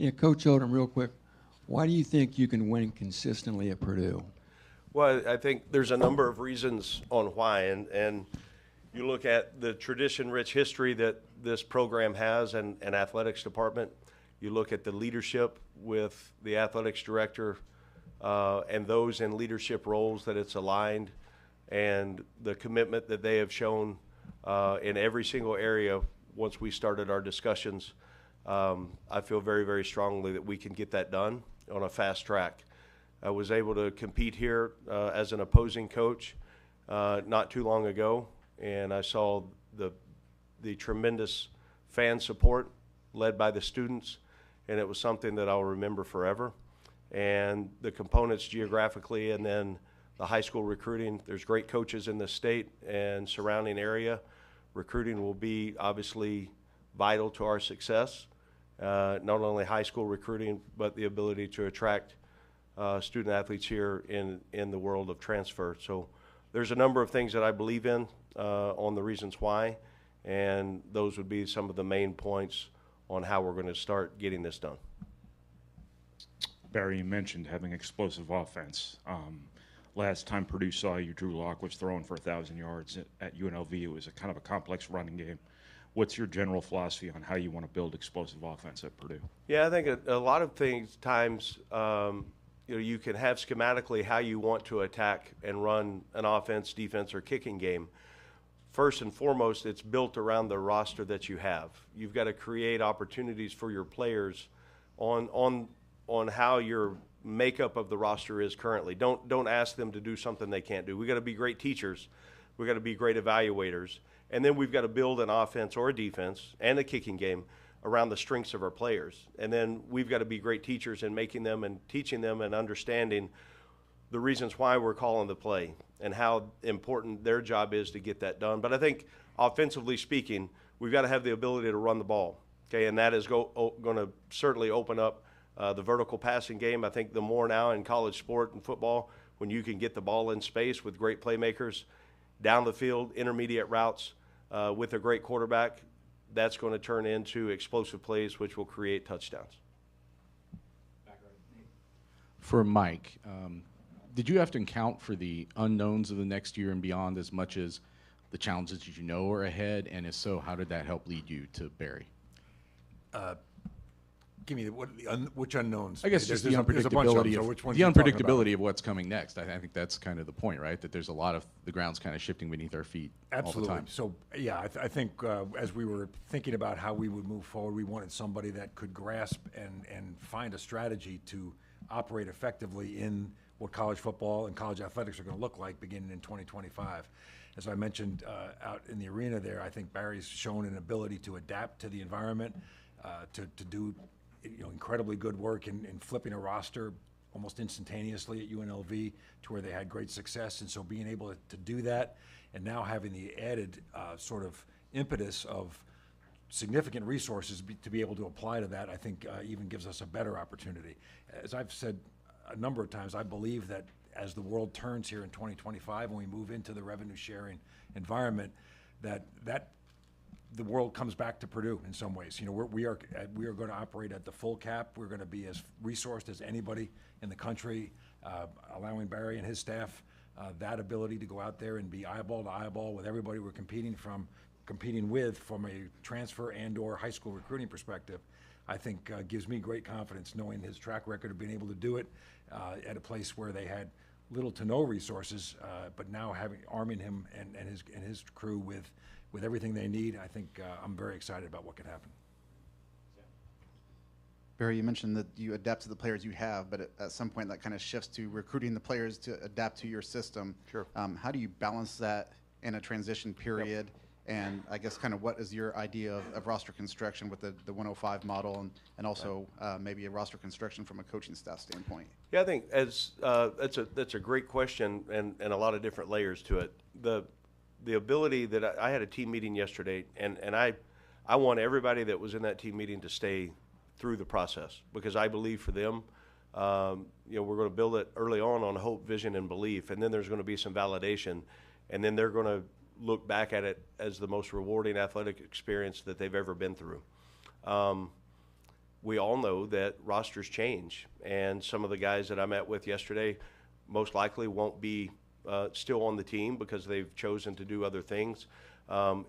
Yeah, Coach Odom, real quick, why do you think you can win consistently at Purdue? Well, I think there's a number of reasons on why, and you look at the tradition-rich history that this program has and athletics department. You look at the leadership with the athletics director and those in leadership roles that it's aligned, and the commitment that they have shown in every single area once we started our discussions. I feel very, very strongly that we can get that done on a fast track. I was able to compete here as an opposing coach not too long ago, and I saw the tremendous fan support led by the students, and it was something that I'll remember forever. And the components geographically, and then the high school recruiting. There's great coaches in the state and surrounding area. Recruiting will be obviously vital to our success, not only high school recruiting, but the ability to attract student athletes here in the world of transfer. So there's a number of things that I believe in on the reasons why, and those would be some of the main points on how we're going to start getting this done. Barry, you mentioned having explosive offense. Last time Purdue saw you, Drew Lock was throwing for 1,000 yards at UNLV. It was a kind of a complex running game. What's your general philosophy on how you want to build explosive offense at Purdue? Yeah, I think a lot of times, you can have schematically how you want to attack and run an offense, defense, or kicking game. First and foremost, it's built around the roster that you have. You've got to create opportunities for your players on how your makeup of the roster is currently. Don't ask them to do something they can't do. We've got to be great teachers. We've got to be great evaluators. And then we've got to build an offense or a defense and a kicking game around the strengths of our players. And then we've got to be great teachers in making them and teaching them and understanding the reasons why we're calling the play and how important their job is to get that done. But I think offensively speaking, we've got to have the ability to run the ball, okay? And that is going to certainly open up the vertical passing game. I think the more now in college sport and football, when you can get the ball in space with great playmakers, down the field, intermediate routes with a great quarterback, that's going to turn into explosive plays, which will create touchdowns. For Mike, did you have to account for the unknowns of the next year and beyond as much as the challenges that you know are ahead? And if so, how did that help lead you to Barry? Give me which unknowns? I guess just the unpredictability of what's coming next. I think that's kind of the point, right? That there's a lot of the ground's kind of shifting beneath our feet all the time. So, yeah, I think as we were thinking about how we would move forward, we wanted somebody that could grasp and find a strategy to operate effectively in what college football and college athletics are going to look like beginning in 2025. As I mentioned out in the arena there, I think Barry's shown an ability to adapt to the environment, to do incredibly good work in flipping a roster almost instantaneously at UNLV to where they had great success. And so being able to do that and now having the added sort of impetus of significant resources to be able to apply to that, I think even gives us a better opportunity. As I've said a number of times, I believe that as the world turns here in 2025 and we move into the revenue sharing environment, that the world comes back to Purdue in some ways. We are going to operate at the full cap. We're going to be as resourced as anybody in the country, allowing Barry and his staff that ability to go out there and be eyeball to eyeball with everybody we're competing with from a transfer and/or high school recruiting perspective. I think gives me great confidence knowing his track record of being able to do it at a place where they had little to no resources, but now arming him and his crew with everything they need. I think I'm very excited about what could happen. Barry, you mentioned that you adapt to the players you have, but at some point that kind of shifts to recruiting the players to adapt to your system. Sure. How do you balance that in a transition period? Yep. And I guess kind of what is your idea of roster construction with the 105 model and also maybe a roster construction from a coaching staff standpoint? Yeah, I think that's a great question and a lot of different layers to it. The ability that I had a team meeting yesterday, and I want everybody that was in that team meeting to stay through the process because I believe for them, we're going to build it early on hope, vision, and belief, and then there's going to be some validation, and then they're going to look back at it as the most rewarding athletic experience that they've ever been through. we all know that rosters change, and some of the guys that I met with yesterday most likely won't be still on the team because they've chosen to do other things.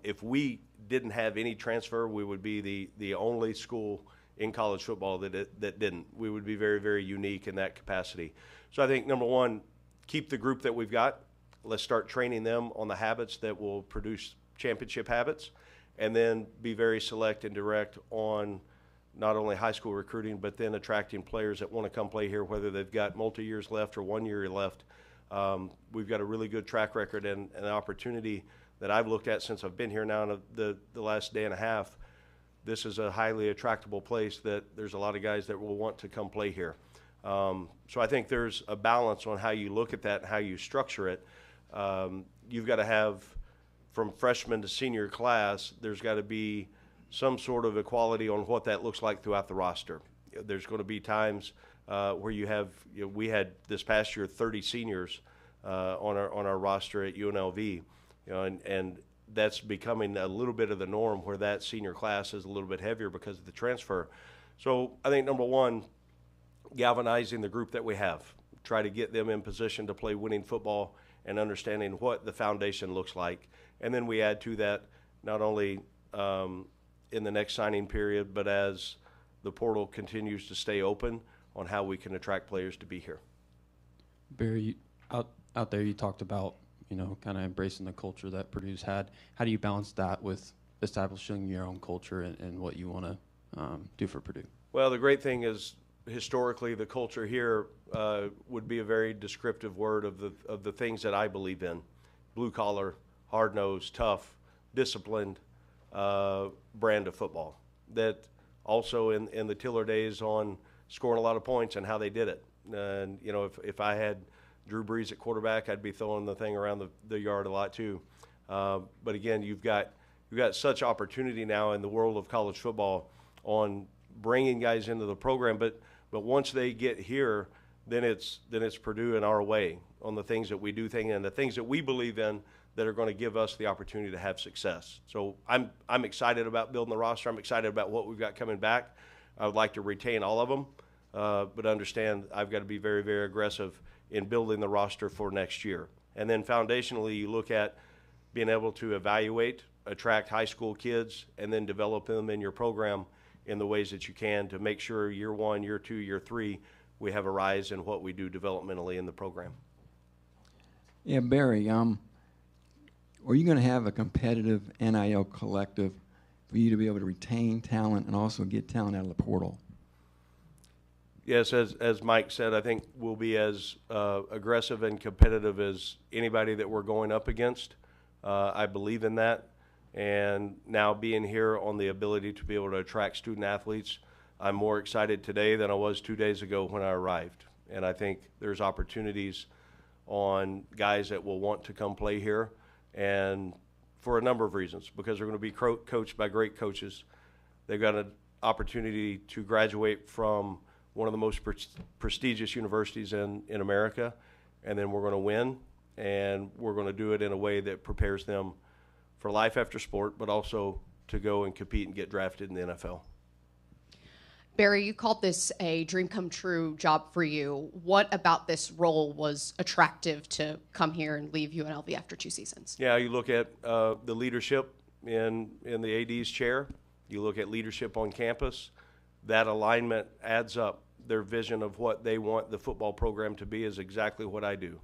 If we didn't have any transfer, we would be the only school in college football that didn't. We would be very, very unique in that capacity. So I think, number one, keep the group that we've got. Let's start training them on the habits that will produce championship habits, and then be very select and direct on not only high school recruiting, but then attracting players that want to come play here, whether they've got multi-years left or 1 year left. We've got a really good track record and an opportunity that I've looked at since I've been here now the last day and a half. This is a highly attractable place that there's a lot of guys that will want to come play here. So I think there's a balance on how you look at that and how you structure it. You've got to have, from freshman to senior class, there's got to be some sort of equality on what that looks like throughout the roster. There's going to be times where you have, we had this past year 30 seniors on our roster at UNLV, and that's becoming a little bit of the norm where that senior class is a little bit heavier because of the transfer. So I think, number one, galvanizing the group that we have, try to get them in position to play winning football and understanding what the foundation looks like. And then we add to that not only in the next signing period, but as the portal continues to stay open, on how we can attract players to be here. Barry, out there you talked about, kind of embracing the culture that Purdue's had. How do you balance that with establishing your own culture and what you want to do for Purdue? Well, the great thing is, historically, the culture here would be a very descriptive word of the things that I believe in: blue collar, hard nosed, tough, disciplined brand of football. That also in the Tiller days on scoring a lot of points and how they did it. And if I had Drew Brees at quarterback, I'd be throwing the thing around the yard a lot too. But again, you've got such opportunity now in the world of college football on bringing guys into the program. But once they get here, then it's Purdue in our way on the things that we do and the things that we believe in that are going to give us the opportunity to have success. So I'm excited about building the roster. I'm excited about what we've got coming back. I would like to retain all of them, but understand I've got to be very, very aggressive in building the roster for next year. And then foundationally, you look at being able to evaluate, attract high school kids, and then develop them in your program in the ways that you can to make sure year 1, year 2, year 3, we have a rise in what we do developmentally in the program. Yeah, Barry, are you going to have a competitive NIL collective for you to be able to retain talent and also get talent out of the portal? Yes, as Mike said, I think we'll be as aggressive and competitive as anybody that we're going up against. I believe in that. And now being here on the ability to be able to attract student athletes, I'm more excited today than I was 2 days ago when I arrived. And I think there's opportunities on guys that will want to come play here, and for a number of reasons, because they're going to be coached by great coaches. They've got an opportunity to graduate from one of the most prestigious universities in America, and then we're going to win, and we're going to do it in a way that prepares them for life after sport, but also to go and compete and get drafted in the NFL. Barry, you called this a dream come true job for you. What about this role was attractive to come here and leave UNLV after 2 seasons? Yeah, you look at the leadership in the AD's chair. You look at leadership on campus. That alignment adds up. Their vision of what they want the football program to be is exactly what I do.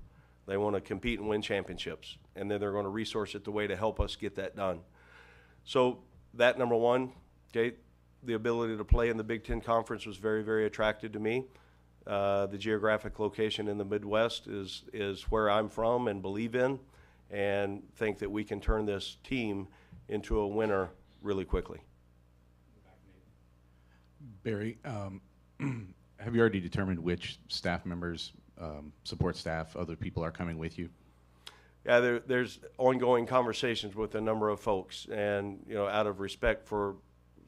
They want to compete and win championships, and then they're going to resource it the way to help us get that done. So that, number one, okay, the ability to play in the Big Ten Conference was very, very attractive to me. The geographic location in the Midwest is where I'm from and believe in, and think that we can turn this team into a winner really quickly. Barry, have you already determined which staff members, support staff, other people are coming with you? Yeah, there's ongoing conversations with a number of folks, and out of respect for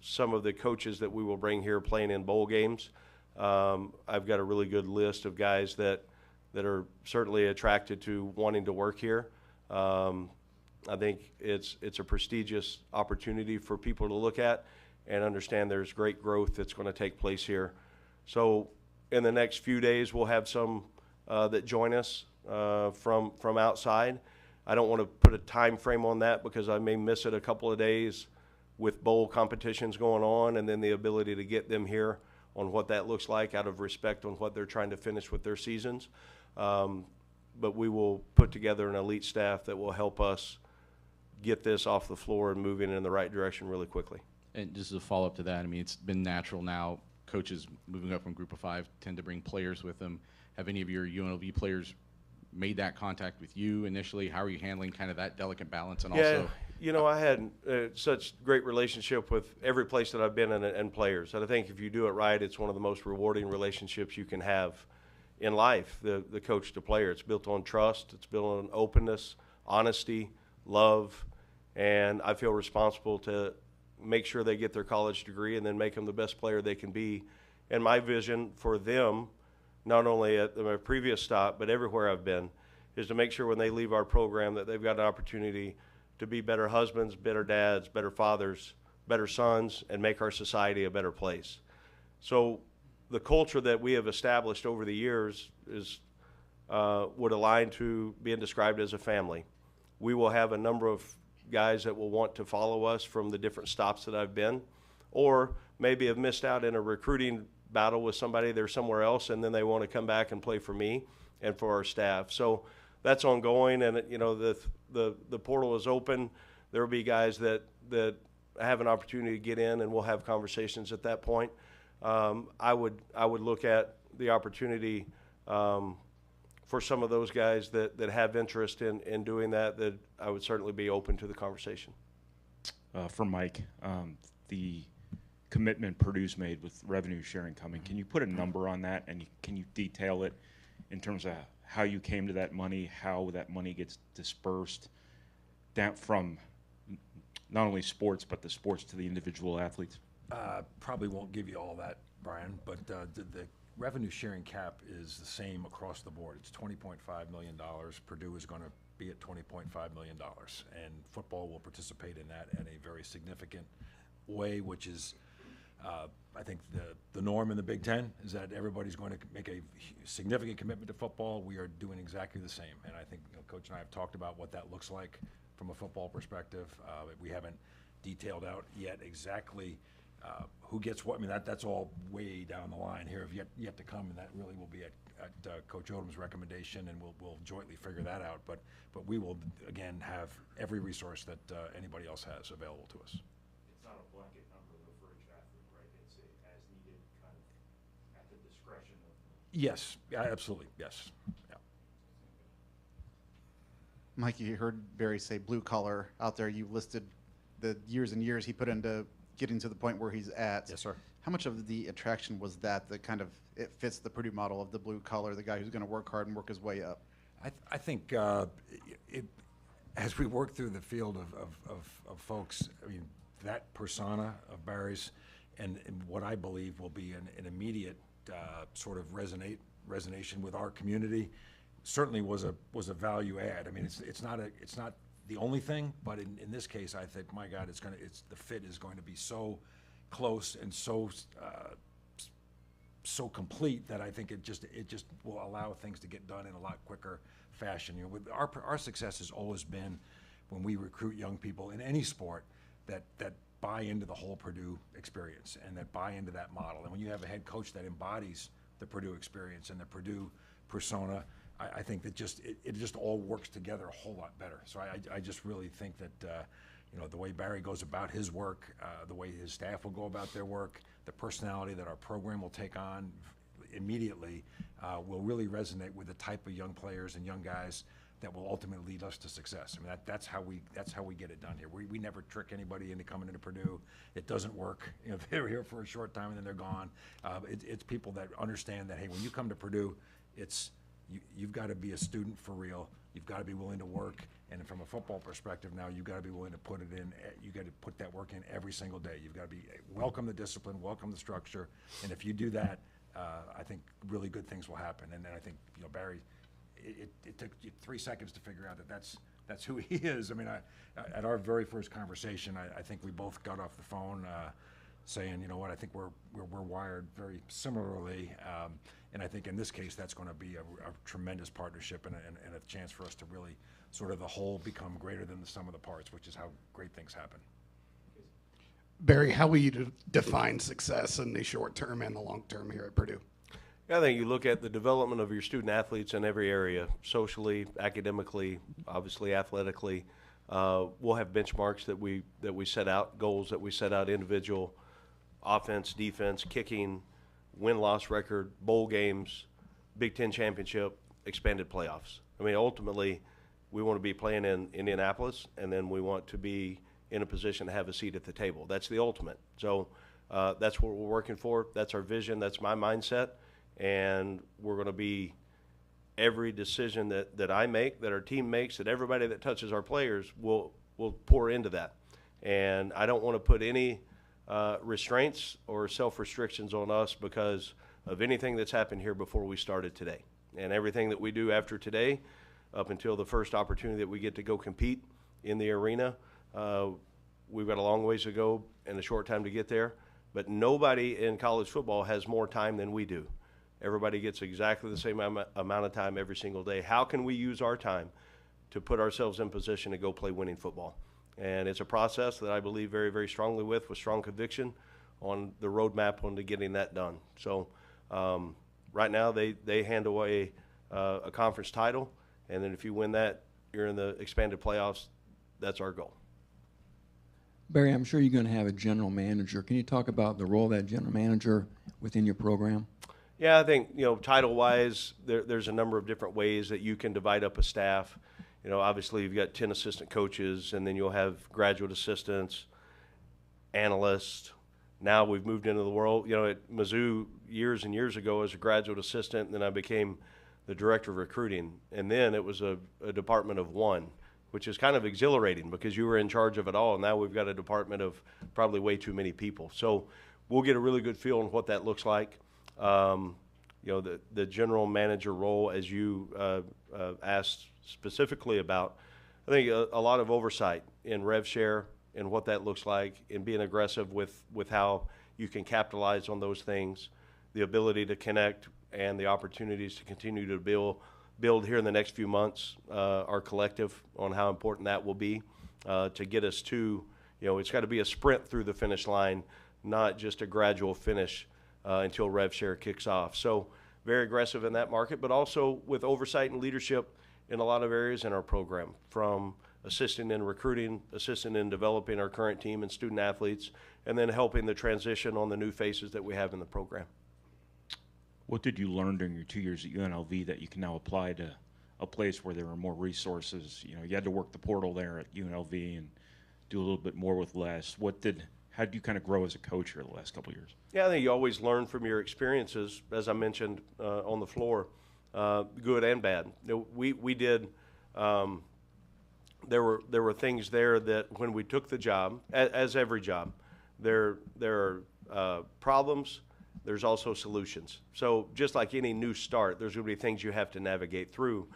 some of the coaches that we will bring here playing in bowl games, I've got a really good list of guys that are certainly attracted to wanting to work here. I think it's a prestigious opportunity for people to look at, and understand there's great growth that's going to take place here. So in the next few days, we'll have some that join us from outside. I don't want to put a time frame on that because I may miss it a couple of days with bowl competitions going on, and then the ability to get them here on what that looks like out of respect on what they're trying to finish with their seasons. But we will put together an elite staff that will help us get this off the floor and moving in the right direction really quickly. And just as a follow-up to that, I mean, it's been natural now. Coaches moving up from Group of 5 tend to bring players with them. Have any of your UNLV players made that contact with you initially? How are you handling kind of that delicate balance? And Yeah, also, you know, I had such great relationship with every place that I've been in and players. And I think if you do it right, it's one of the most rewarding relationships you can have in life, the coach to player. It's built on trust. It's built on openness, honesty, love, and I feel responsible to make sure they get their college degree and then make them the best player they can be. And my vision for them, not only at my previous stop, but everywhere I've been, is to make sure when they leave our program that they've got an opportunity to be better husbands, better dads, better fathers, better sons, and make our society a better place. So the culture that we have established over the years is would align to being described as a family. We will have a number of guys that will want to follow us from the different stops that I've been, or maybe have missed out in a recruiting battle with somebody, they're somewhere else, and then they want to come back and play for me and for our staff. So that's ongoing, and you know, the portal is open. There will be guys that have an opportunity to get in, and we'll have conversations at that point. I would look at the opportunity for some of those guys that have interest in doing that I would certainly be open to the conversation. For Mike, the commitment Purdue's made with revenue sharing coming, can you put a number on that, and can you detail it in terms of how you came to that money, how that money gets dispersed down from not only sports, but the sports to the individual athletes? Probably won't give you all that, Brian, but the revenue sharing cap is the same across the board. It's $20.5 million. Purdue is going to be at $20.5 million, and football will participate in that in a very significant way, which is, I think, the norm in the Big Ten is that everybody's going to make a significant commitment to football. We are doing exactly the same, and I think Coach and I have talked about what that looks like from a football perspective. We haven't detailed out yet exactly who gets what. I mean, that's all way down the line here, yet to come, and that really will be at Coach Odom's recommendation, and we'll jointly figure that out. But we will again have every resource that anybody else has available to us. It's not a blanket number though for each athlete, right? It's as needed, kind of at the discretion of. Yes, yeah, absolutely, yes. Yeah. Mike, you heard Barry say blue collar out there. You listed the years and years he put into getting to the point where he's at. Yes, sir. How much of the attraction was that kind of it fits the Purdue model of the blue collar, the guy who's going to work hard and work his way up? I think as we work through the field of folks, I mean, that persona of Barry's and what I believe will be an immediate sort of resonation with our community certainly was a value add. I mean, it's not the only thing, but in this case, I think, my God, the fit is going to be so close and so complete that I think it just will allow things to get done in a lot quicker fashion. You know, with our success has always been when we recruit young people in any sport that buy into the whole Purdue experience and that buy into that model. And when you have a head coach that embodies the Purdue experience and the Purdue persona, I think that it just all works together a whole lot better. So I just really think that you know, the way Barry goes about his work, the way his staff will go about their work, the personality that our program will take on immediately will really resonate with the type of young players and young guys that will ultimately lead us to success. I mean, that's how we get it done here. We never trick anybody into coming into Purdue. It doesn't work. You know, they're here for a short time and then they're gone. It's people that understand that, hey, when you come to Purdue, you've got to be a student for real. You've got to be willing to work, and from a football perspective now, you've got to be willing to put it in. You got to put that work in every single day. You've got to welcome the discipline, welcome the structure, and if you do that, I think really good things will happen. And then I think, you know, Barry, it took you 3 seconds to figure out that that's who he is. I mean, at our very first conversation, I think we both got off the phone. saying, you know what, I think we're wired very similarly. And I think in this case, that's going to be a tremendous partnership and a chance for us to really sort of the whole become greater than the sum of the parts, which is how great things happen. Barry, how will you define success in the short term and the long term here at Purdue? I think you look at the development of your student athletes in every area, socially, academically, obviously athletically. We'll have benchmarks that we set out, goals that we set out, individual, offense, defense, kicking, win-loss record, bowl games, Big Ten championship, expanded playoffs. I mean, ultimately, we want to be playing in Indianapolis, and then we want to be in a position to have a seat at the table. That's the ultimate. So that's what we're working for. That's our vision. That's my mindset. And we're going to be every decision that I make, that our team makes, that everybody that touches our players will pour into that. And I don't want to put any restraints or self-restrictions on us because of anything that's happened here before we started today. And everything that we do after today, up until the first opportunity that we get to go compete in the arena, we've got a long ways to go and a short time to get there. But nobody in college football has more time than we do. Everybody gets exactly the same amount of time every single day. How can we use our time to put ourselves in position to go play winning football? And it's a process that I believe very, very strongly with strong conviction on the roadmap on to getting that done. So right now they hand away a conference title, and then if you win that, you're in the expanded playoffs. That's our goal. Barry, I'm sure you're going to have a general manager. Can you talk about the role of that general manager within your program? Yeah, I think, title-wise, there's a number of different ways that you can divide up a staff. Obviously you've got 10 assistant coaches, and then you'll have graduate assistants, analysts. Now we've moved into the world. At Mizzou years and years ago as a graduate assistant, and then I became the director of recruiting. And then it was a department of one, which is kind of exhilarating because you were in charge of it all. And now we've got a department of probably way too many people. So we'll get a really good feel on what that looks like. The general manager role, as you asked specifically about, I think a lot of oversight in rev share and what that looks like, and being aggressive with how you can capitalize on those things, the ability to connect and the opportunities to continue to build here in the next few months, our collective on how important that will be to get us to, it's got to be a sprint through the finish line, not just a gradual finish until rev share kicks off. So very aggressive in that market, but also with oversight and leadership in a lot of areas in our program, from assisting in recruiting, assisting in developing our current team and student athletes, and then helping the transition on the new faces that we have in the program. What did you learn during your 2 years at UNLV that you can now apply to a place where there are more resources? You had to work the portal there at UNLV and do a little bit more with less. How did you kind of grow as a coach here the last couple of years? Yeah, I think you always learn from your experiences, as I mentioned on the floor, good and bad. We did. There were things there that when we took the job, as every job, there are problems. There's also solutions. So just like any new start, there's going to be things you have to navigate through.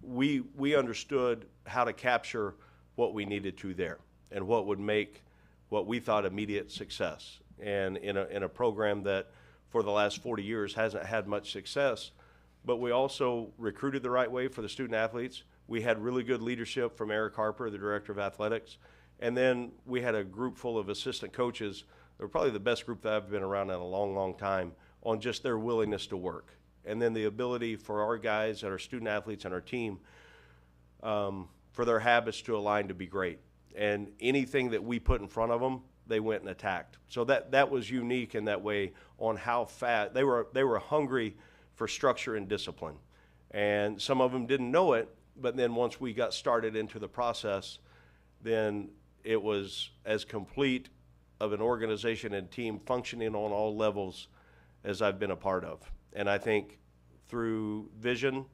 We understood how to capture what we needed to there and what would make what we thought immediate success. And in a program that for the last 40 years hasn't had much success, but we also recruited the right way for the student athletes. We had really good leadership from Eric Harper, the director of athletics. And then we had a group full of assistant coaches. They were probably the best group that I've been around in a long, long time on just their willingness to work. And then the ability for our guys and our student athletes and our team for their habits to align to be great. And anything that we put in front of them, they went and attacked. So that was unique in that way on how fast they were hungry for structure and discipline. And some of them didn't know it, but then once we got started into the process, then it was as complete of an organization and team functioning on all levels as I've been a part of. And I think through vision,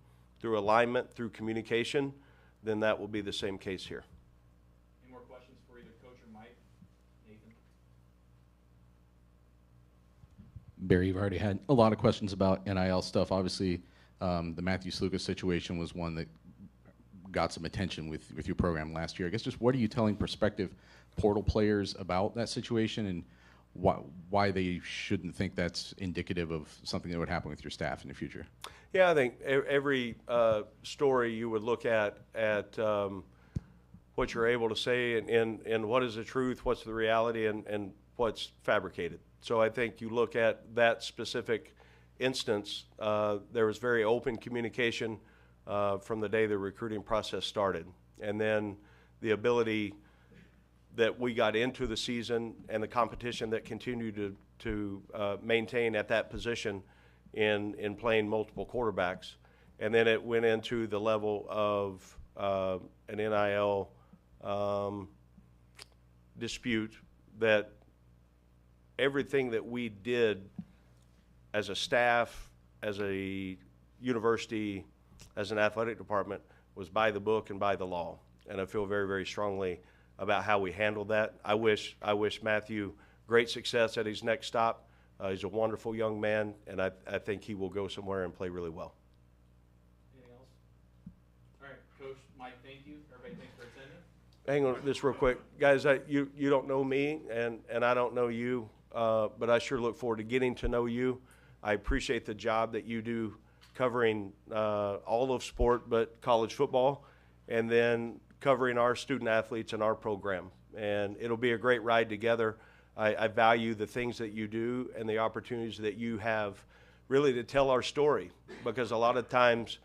through alignment, through communication, then that will be the same case here. Any more questions for either Coach or Mike? Nathan? Barry, you've already had a lot of questions about NIL stuff. Obviously, the Matthew Sluka situation was one that got some attention with your program last year. I guess just what are you telling prospective portal players about that situation, and why they shouldn't think that's indicative of something that would happen with your staff in the future. Yeah, I think every story you would look at what you're able to say and what is the truth, what's the reality, and what's fabricated. So I think you look at that specific instance, there was very open communication from the day the recruiting process started. And then the ability that we got into the season and the competition that continued to maintain at that position in playing multiple quarterbacks. And then it went into the level of an NIL dispute that everything that we did as a staff, as a university, as an athletic department was by the book and by the law. And I feel very, very strongly about how we handled that. I wish Matthew great success at his next stop. He's a wonderful young man, and I think he will go somewhere and play really well. Anything else? All right, Coach Mike, thank you. Everybody, thanks for attending. Hang on this real quick. Guys, you don't know me, and I don't know you, but I sure look forward to getting to know you. I appreciate the job that you do covering all of sport but college football, and then covering our student athletes and our program. And it'll be a great ride together. I value the things that you do and the opportunities that you have really to tell our story, because a lot of times,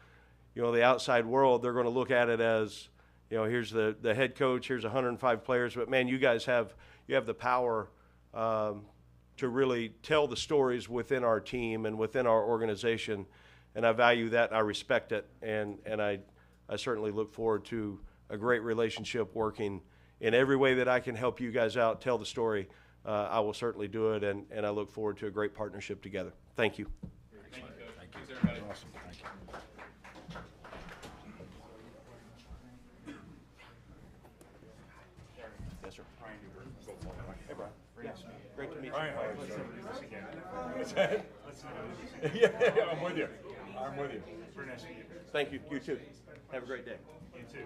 the outside world, they're going to look at it as, here's the head coach, here's 105 players, but man, you guys have the power to really tell the stories within our team and within our organization, and I value that and I respect it, and I certainly look forward to a great relationship working in every way that I can help you guys out, tell the story. I will certainly do it, and I look forward to a great partnership together. Thank you. Thank you, Coach. Thanks, everybody. Awesome, thank you. Yes, sir. Hey, Brian. Yes. Great to meet you. Brian, how are you, sir? Yeah, I'm with you. I'm with you. Thank you. You too. Have a great day. You too.